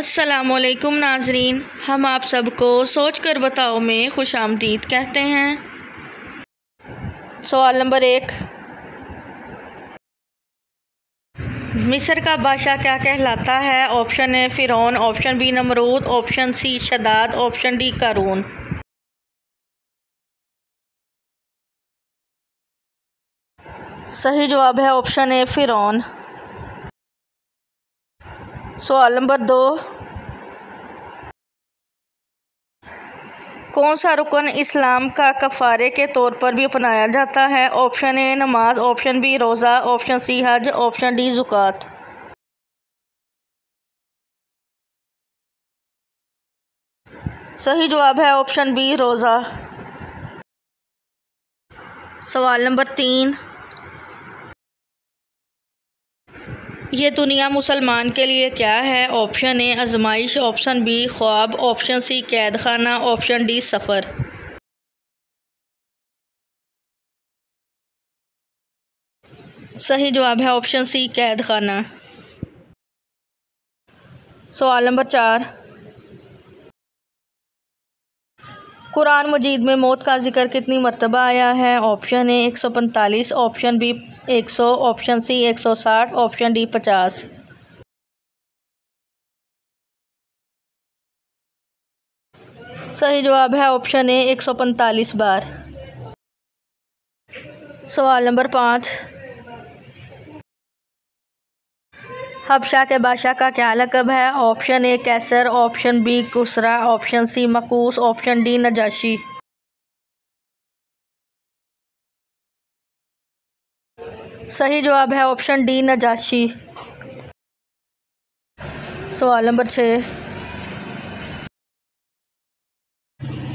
अस्सलामुअलैकुम नाजरीन, हम आप सबको सोच कर बताओ में खुशामदीद कहते हैं। सवाल नंबर 1, मिस्र का बादशाह क्या कहलाता है? Option A Firaun, option B Namrud, option C Shaddad, option D Qarun. सही जवाब है ऑप्शन ए फ़िरौन। सवाल नंबर 2, कौन सा रुकन इस्लाम का कफ़ारे के तौर पर भी अपनाया जाता है? ऑप्शन ए नमाज, ऑप्शन बी रोज़ा, ऑप्शन सी हज, ऑप्शन डी ज़कात। सही जवाब है ऑप्शन बी रोज़ा। सवाल नंबर 3, ये दुनिया मुसलमान के लिए क्या है? ऑप्शन ए आजमाइश, ऑप्शन बी ख्वाब, ऑप्शन सी कैद खाना, ऑप्शन डी सफ़र। सही जवाब है ऑप्शन सी कैद खाना। सवाल नंबर 4, कुरान मजीद में मौत का जिक्र कितनी मरतबा आया है? Option A 145, option B 100, option C 160, option D 50। सही जवाब है ऑप्शन ए 145 बार। सवाल नंबर 5, हबशा के बादशाह का क्या लक़ब है? Option A Qaisar, option B Kusra, option C Maqoos, option D Najashi. सही जवाब है ऑप्शन डी नजाशी। सवाल नंबर 6,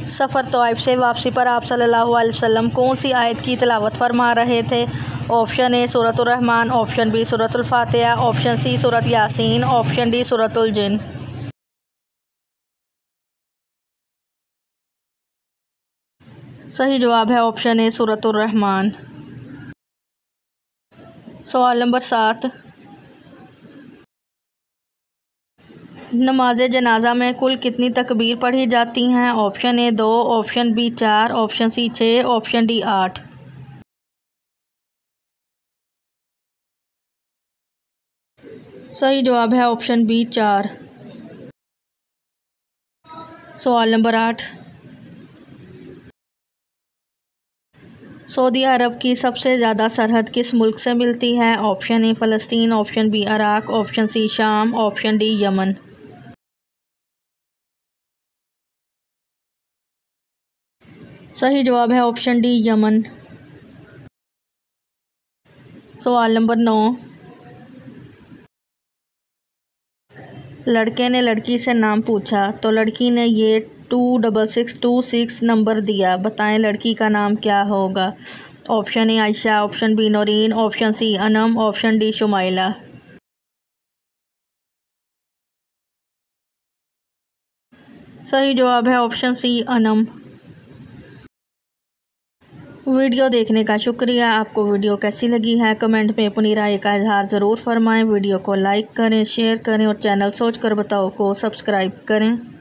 सफ़र तौइफ से वापसी पर आप सल्लल्लाहु अलैहि वसल्लम कौन सी आयत की तिलावत फरमा रहे थे? Option A Suratur Rahman, option B Suratul Fatiha, option C Surat Yasin, option D Suratul Jinn. सही जवाब है ऑप्शन ए सूरतुर रहमान। सवाल नंबर 7, नमाज जनाजा में कुल कितनी तकबीर पढ़ी जाती हैं? Option A 2, option B 4, option C 6, option D 8। सही जवाब है ऑप्शन बी 4। सवाल नंबर 8, सऊदी अरब की सबसे ज़्यादा सरहद किस मुल्क से मिलती है? ऑप्शन ए फ़लस्तीन, option B Iraq, option C शाम, ऑप्शन डी यमन। सही जवाब है ऑप्शन डी यमन। सवाल नंबर 9, लड़के ने लड़की से नाम पूछा तो लड़की ने ये 26626 नंबर दिया, बताएं लड़की का नाम क्या होगा? Option A Ayesha, option B Naureen, option C Anam, option D Shumaila. सही जवाब है ऑप्शन सी अनम। वीडियो देखने का शुक्रिया। आपको वीडियो कैसी लगी है कमेंट में अपनी राय का इजहार ज़रूर फरमाएं। वीडियो को लाइक करें, शेयर करें और चैनल सोच कर बताओ को सब्सक्राइब करें।